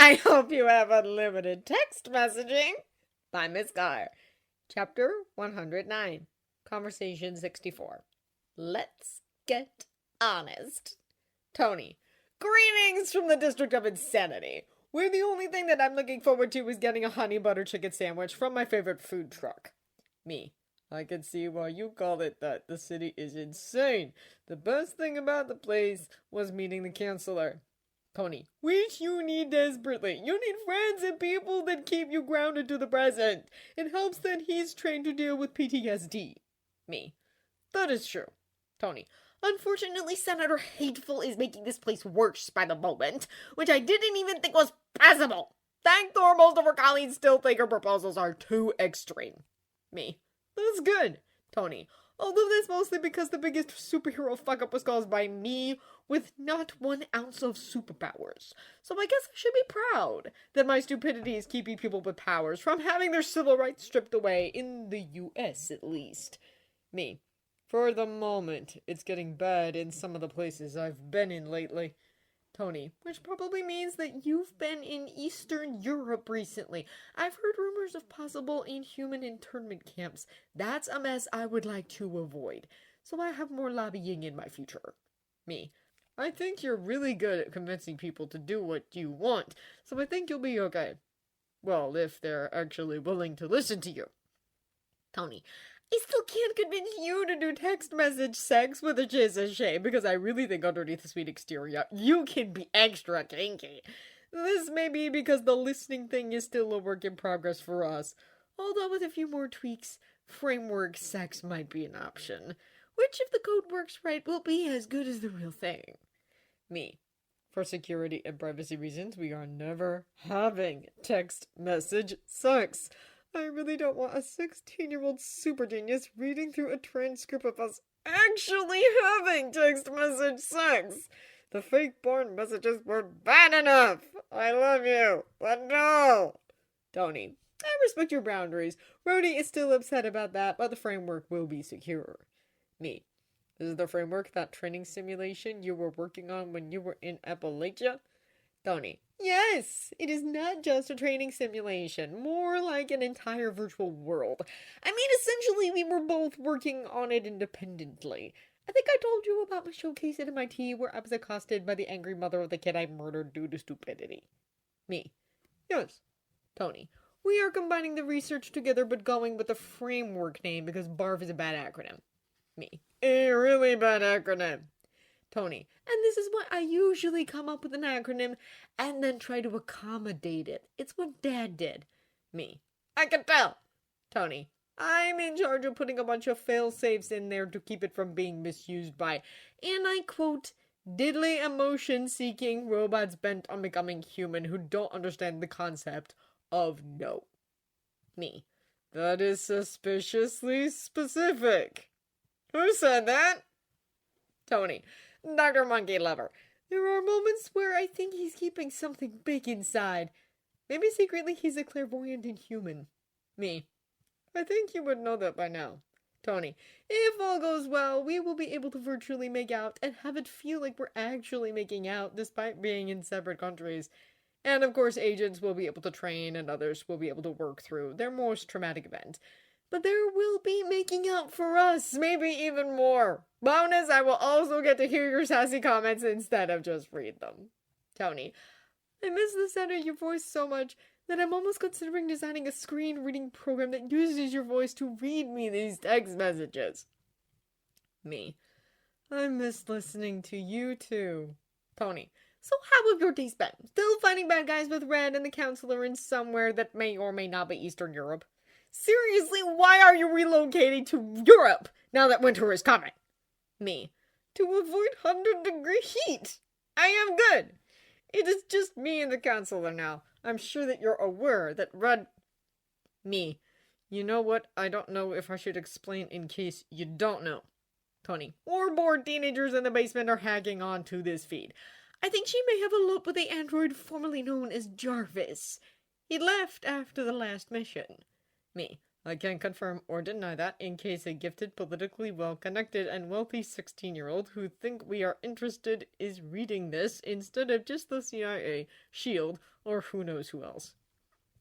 I hope you have unlimited text messaging. By Miss Gar. Chapter 109. Conversation 64. Let's get honest. Tony. Greetings from the District of Insanity, where the only thing that I'm looking forward to is getting a honey butter chicken sandwich from my favorite food truck. Me. I can see why you call it that. The city is insane. The best thing about the place was meeting the counselor. Tony, which you need desperately. You need friends and people that keep you grounded to the present. It helps that he's trained to deal with PTSD. Me. That is true. Tony. Unfortunately, Senator Hateful is making this place worse by the moment, which I didn't even think was possible. Thank Thor, most of her colleagues still think her proposals are too extreme. Me. That's good. Tony. Although that's mostly because the biggest superhero fuck-up was caused by me with not 1 ounce of superpowers. So I guess I should be proud that my stupidity is keeping people with powers from having their civil rights stripped away, in the US at least. Me. For the moment, it's getting bad in some of the places I've been in lately. Tony, which probably means that you've been in Eastern Europe recently. I've heard rumors of possible inhuman internment camps. That's a mess I would like to avoid, so I have more lobbying in my future. Me. I think you're really good at convincing people to do what you want, so I think you'll be okay. Well, if they're actually willing to listen to you. Tony. I still can't convince you to do text message sex, which is a shame, because I really think underneath the sweet exterior, you can be extra kinky. This may be because the listening thing is still a work in progress for us, although with a few more tweaks, framework sex might be an option, which if the code works right will be as good as the real thing. Me. For security and privacy reasons, we are never having text message sex. I really don't want a 16-year-old super genius reading through a transcript of us actually having text message sex. The fake porn messages were bad enough. I love you, but no. Tony, I respect your boundaries. Rhodey is still upset about that, but the framework will be secure. Me. This is the framework, that training simulation you were working on when you were in Appalachia? Tony. Yes, it is not just a training simulation, more like an entire virtual world. I mean, essentially, we were both working on it independently. I think I told you about my showcase at MIT where I was accosted by the angry mother of the kid I murdered due to stupidity. Me. Yes. Tony. We are combining the research together but going with the framework name because BARF is a bad acronym. Me. A really bad acronym. Tony. And this is why I usually come up with an acronym and then try to accommodate it. It's what Dad did. Me. I can tell. Tony. I'm in charge of putting a bunch of fail-safes in there to keep it from being misused by, and I quote, diddly emotion-seeking robots bent on becoming human who don't understand the concept of no. Me. That is suspiciously specific. Who said that? Tony. Dr. Monkey Lover. There are moments where I think he's keeping something big inside. Maybe secretly he's a clairvoyant inhuman. Me. I think you would know that by now. Tony. If all goes well, we will be able to virtually make out and have it feel like we're actually making out despite being in separate countries. And of course agents will be able to train and others will be able to work through their most traumatic event. But there will be making out for us, maybe even more. Bonus, I will also get to hear your sassy comments instead of just read them. Tony. I miss the sound of your voice so much that I'm almost considering designing a screen reading program that uses your voice to read me these text messages. Me. I miss listening to you too. Tony. So how have your days been? Still fighting bad guys with Red and the counselor in somewhere that may or may not be Eastern Europe? Seriously, why are you relocating to Europe now that winter is coming? Me. To avoid 100-degree heat. I am good. It is just me and the counselor now. I'm sure that you're aware that Red... Me. You know what? I don't know if I should explain in case you don't know. Tony. Or bored teenagers in the basement are hacking onto this feed. I think she may have eloped with the android formerly known as Jarvis. He left after the last mission. Me. I can't confirm or deny that in case a gifted, politically well-connected, and wealthy 16-year-old who think we are interested is reading this instead of just the CIA, SHIELD, or who knows who else.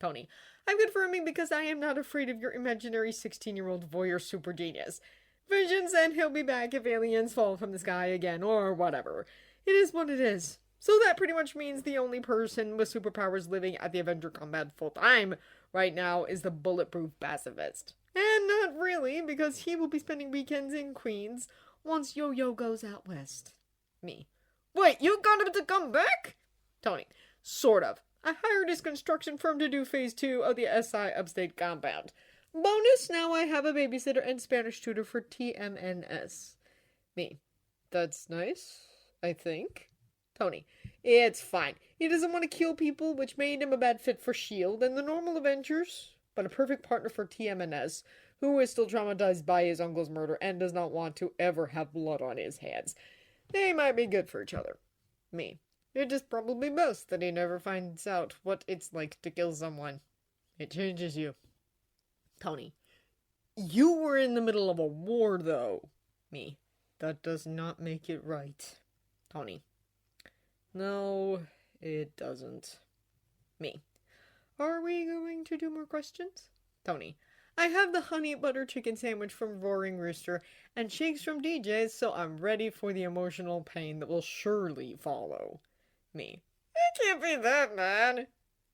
Tony, I'm confirming because I am not afraid of your imaginary 16-year-old voyeur super genius. Vision said he'll be back if aliens fall from the sky again, or whatever. It is what it is. So that pretty much means the only person with superpowers living at the Avenger combat full-time right now is the bulletproof pacifist. And not really, because he will be spending weekends in Queens once Yo-Yo goes out west. Me. Wait, you got him to come back? Tony. Sort of. I hired his construction firm to do phase 2 of the SI upstate compound. Bonus, now I have a babysitter and Spanish tutor for TMNS. Me. That's nice, I think. Tony. It's fine. He doesn't want to kill people, which made him a bad fit for S.H.I.E.L.D. and the normal Avengers, but a perfect partner for TMNS, who is still traumatized by his uncle's murder and does not want to ever have blood on his hands. They might be good for each other. Me. It is probably best that he never finds out what it's like to kill someone. It changes you. Tony. You were in the middle of a war, though. Me. That does not make it right. Tony. No, it doesn't. Me. Are we going to do more questions? Tony. I have the honey butter chicken sandwich from Roaring Rooster and shakes from DJ's, so I'm ready for the emotional pain that will surely follow. Me. It can't be that bad.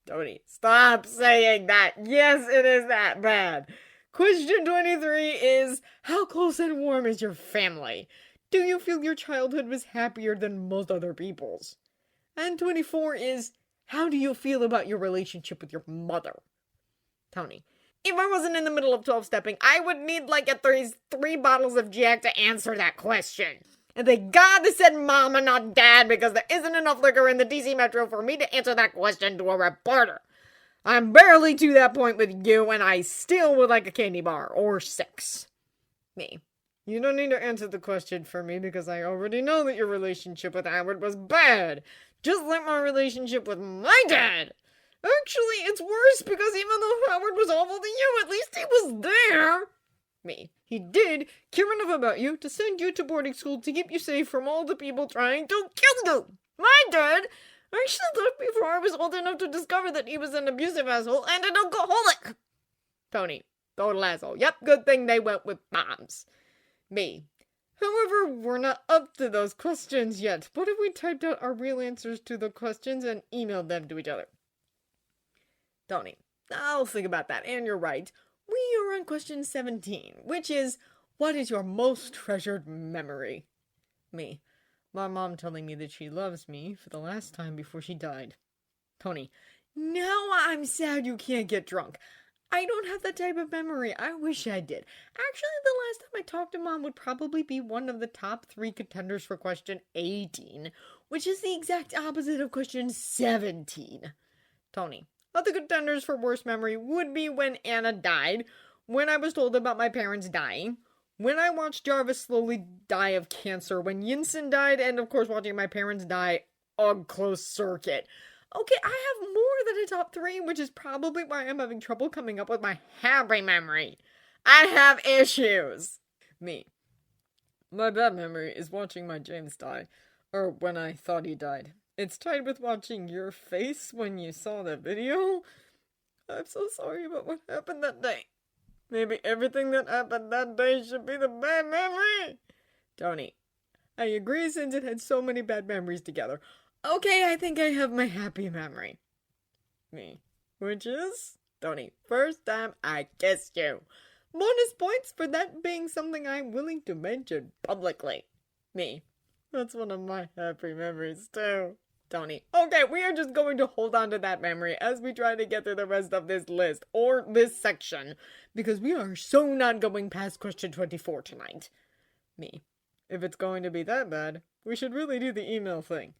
Tony. Stop saying that. Yes, it is that bad. Question 23 is, how close and warm is your family? Do you feel your childhood was happier than most other people's? And 24 is, how do you feel about your relationship with your mother? Tony. If I wasn't in the middle of 12-stepping, I would need like at least 3 bottles of Jack to answer that question. And thank God they said mom and not dad, because there isn't enough liquor in the DC Metro for me to answer that question to a reporter. I'm barely to that point with you, and I still would like a candy bar, or 6. Me. You don't need to answer the question for me, because I already know that your relationship with Howard was bad. Just like my relationship with my dad. Actually, it's worse, because even though Howard was awful to you, at least he was there. Me. He did care enough about you to send you to boarding school to keep you safe from all the people trying to kill you. My dad actually left before I was old enough to discover that he was an abusive asshole and an alcoholic. Tony. Total asshole. Yep, good thing they went with moms. Me. However, we're not up to those questions yet. What if we typed out our real answers to the questions and emailed them to each other? Tony. I'll think about that, and you're right. We are on question 17, which is, what is your most treasured memory? Me. My mom telling me that she loves me for the last time before she died. Tony. Now I'm sad you can't get drunk. I don't have that type of memory. I wish I did. Actually, the last time I talked to Mom would probably be one of the top 3 contenders for question 18, which is the exact opposite of question 17. Tony. Other contenders for worst memory would be when Anna died, when I was told about my parents dying, when I watched Jarvis slowly die of cancer, when Yinsen died, and of course watching my parents die on close circuit. Okay, I have more than a top 3, which is probably why I'm having trouble coming up with my happy memory. I have issues. Me. My bad memory is watching my James die, or when I thought he died. It's tied with watching your face when you saw the video. I'm so sorry about what happened that day. Maybe everything that happened that day should be the bad memory. Tony. I agree since it had so many bad memories together. Okay, I think I have my happy memory. Me. Which is? Tony. First time I kissed you. Bonus points for that being something I'm willing to mention publicly. Me. That's one of my happy memories too. Tony. Okay, we are just going to hold on to that memory as we try to get through the rest of this list, or this section, because we are so not going past question 24 tonight. Me. If it's going to be that bad, we should really do the email thing.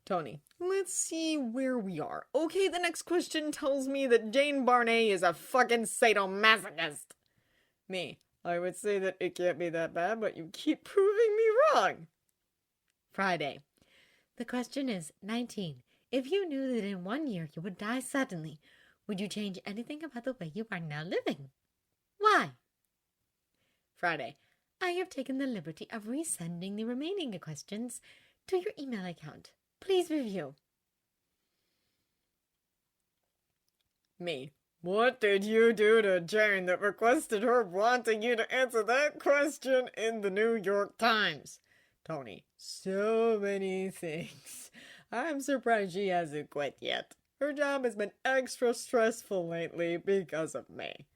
Tony. Let's see where we are. Okay, the next question tells me that Jane Barney is a fucking sadomasochist. Me. I would say that it can't be that bad, but you keep proving me wrong. Friday. The question is 19. If you knew that in 1 year you would die suddenly, would you change anything about the way you are now living? Why? Friday. I have taken the liberty of resending the remaining questions to your email account. Please review. Me. What did you do to Jane that requested her wanting you to answer that question in the New York Times? Tony. So many things. I'm surprised she hasn't quit yet. Her job has been extra stressful lately because of me.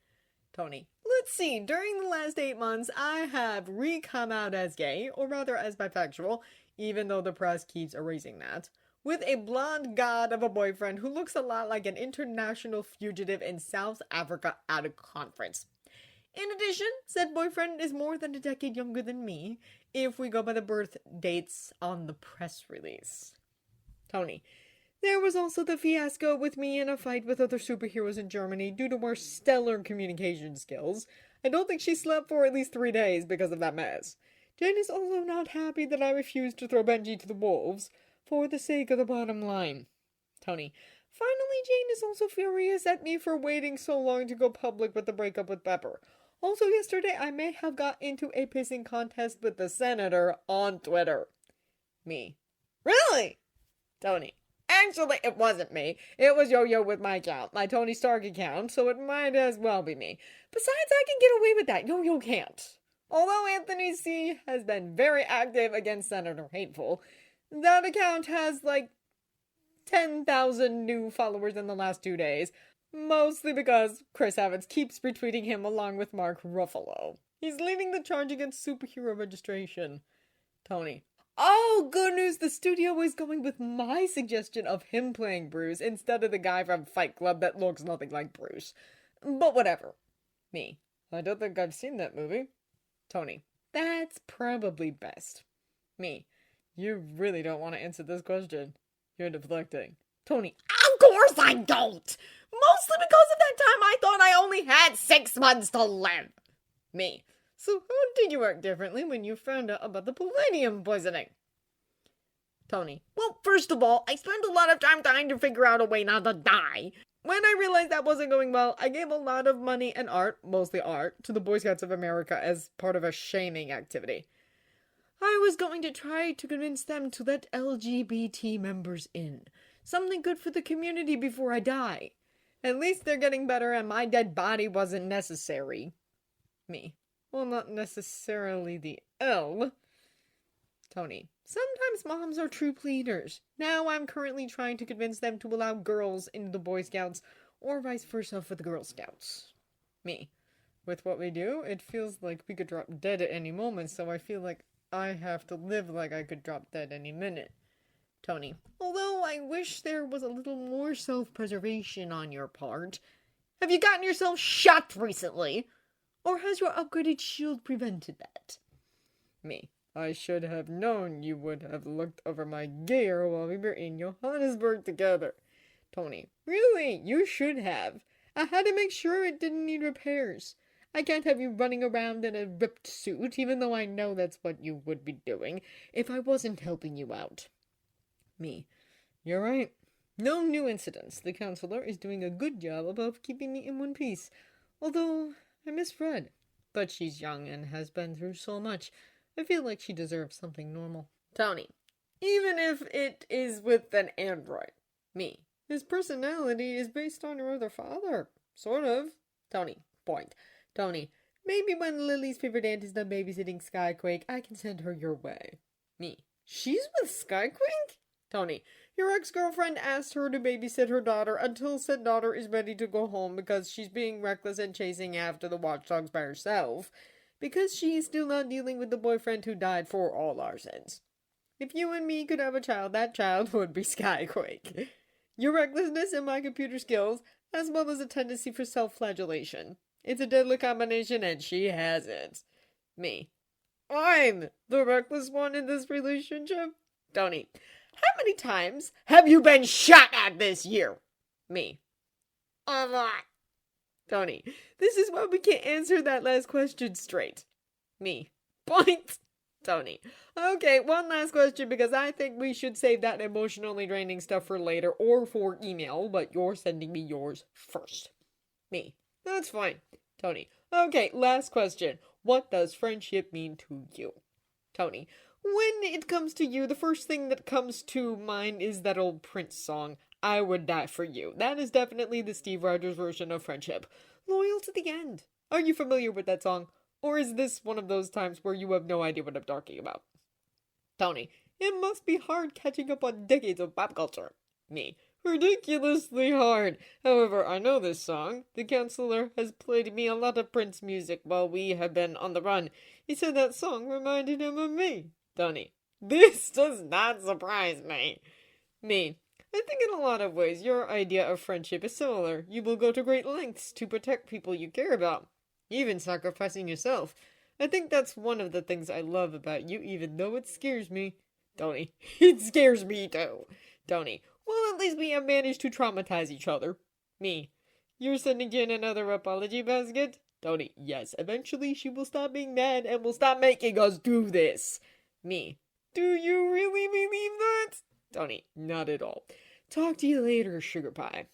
Tony. Let's see, during the last 8 months, I have re-come out as gay, or rather as bisexual, even though the press keeps erasing that, with a blonde god of a boyfriend who looks a lot like an international fugitive in South Africa at a conference. In addition, said boyfriend is more than a decade younger than me, if we go by the birth dates on the press release. Tony. There was also the fiasco with me in a fight with other superheroes in Germany due to our stellar communication skills. I don't think she slept for at least 3 days because of that mess. Jane is also not happy that I refused to throw Benji to the wolves, for the sake of the bottom line. Tony. Finally, Jane is also furious at me for waiting so long to go public with the breakup with Pepper. Also, yesterday I may have got into a pissing contest with the senator on Twitter. Me. Really? Tony. Actually, it wasn't me. It was Yo-Yo with my account, my Tony Stark account, so it might as well be me. Besides, I can get away with that. Yo-Yo can't. Although Anthony C. has been very active against Senator Hateful, that account has like 10,000 new followers in the last 2 days, mostly because Chris Evans keeps retweeting him along with Mark Ruffalo. He's leading the charge against superhero registration. Tony. Oh, good news, the studio is going with my suggestion of him playing Bruce instead of the guy from Fight Club that looks nothing like Bruce. But whatever. Me. I don't think I've seen that movie. Tony. That's probably best. Me. You really don't want to answer this question. You're deflecting. Tony. Of course I don't! Mostly because of that time I thought I only had 6 months to live. Me. So how did you act differently when you found out about the palladium poisoning? Tony. Well, first of all, I spent a lot of time trying to figure out a way not to die. When I realized that wasn't going well, I gave a lot of money and art, mostly art, to the Boy Scouts of America as part of a shaming activity. I was going to try to convince them to let LGBT members in. Something good for the community before I die. At least they're getting better and my dead body wasn't necessary. Me. Well, not necessarily the L. Tony. Sometimes moms are troop leaders. Now I'm currently trying to convince them to allow girls into the Boy Scouts, or vice versa for the Girl Scouts. Me. With what we do, it feels like we could drop dead at any moment, so I feel like I have to live like I could drop dead any minute. Tony. Although I wish there was a little more self-preservation on your part. Have you gotten yourself shot recently? Or has your upgraded shield prevented that? Me. I should have known you would have looked over my gear while we were in Johannesburg together. Tony. Really? You should have. I had to make sure it didn't need repairs. I can't have you running around in a ripped suit, even though I know that's what you would be doing, if I wasn't helping you out. Me. You're right. No new incidents. The counselor is doing a good job of keeping me in one piece. Although I miss Fred. But she's young and has been through so much. I feel like she deserves something normal. Tony. Even if it is with an android. Me. His personality is based on your other father. Sort of. Tony. Point. Tony. Maybe when Lily's favorite aunt is done babysitting Skyquake, I can send her your way. Me. She's with Skyquake? Tony. Your ex-girlfriend asked her to babysit her daughter until said daughter is ready to go home because she's being reckless and chasing after the watchdogs by herself, because she's still not dealing with the boyfriend who died for all our sins. If you and me could have a child, that child would be Skyquake. Your recklessness and my computer skills, as well as a tendency for self-flagellation. It's a deadly combination and she has it. Me. I'm the reckless one in this relationship? Tony. How many times have you been shot at this year? Me. A lot. Tony. This is why we can't answer that last question straight. Me. Point. Tony. Okay, one last question because I think we should save that emotionally draining stuff for later or for email, but you're sending me yours first. Me. That's fine. Tony. Okay, last question. What does friendship mean to you? Tony. When it comes to you, the first thing that comes to mind is that old Prince song, I Would Die For You. That is definitely the Steve Rogers version of friendship. Loyal to the end. Are you familiar with that song? Or is this one of those times where you have no idea what I'm talking about? Tony. It must be hard catching up on decades of pop culture. Me. Ridiculously hard. However, I know this song. The counselor has played me a lot of Prince music while we have been on the run. He said that song reminded him of me. Tony. This does not surprise me. Me. I think in a lot of ways your idea of friendship is similar. You will go to great lengths to protect people you care about, even sacrificing yourself. I think that's one of the things I love about you, even though it scares me. Tony. It scares me too. Tony. Well, at least we have managed to traumatize each other. Me. You're sending Jen another apology basket? Tony. Yes, eventually she will stop being mad and will stop making us do this. Me. Do you really believe that? Tony. Not at all. Talk to you later, sugar pie.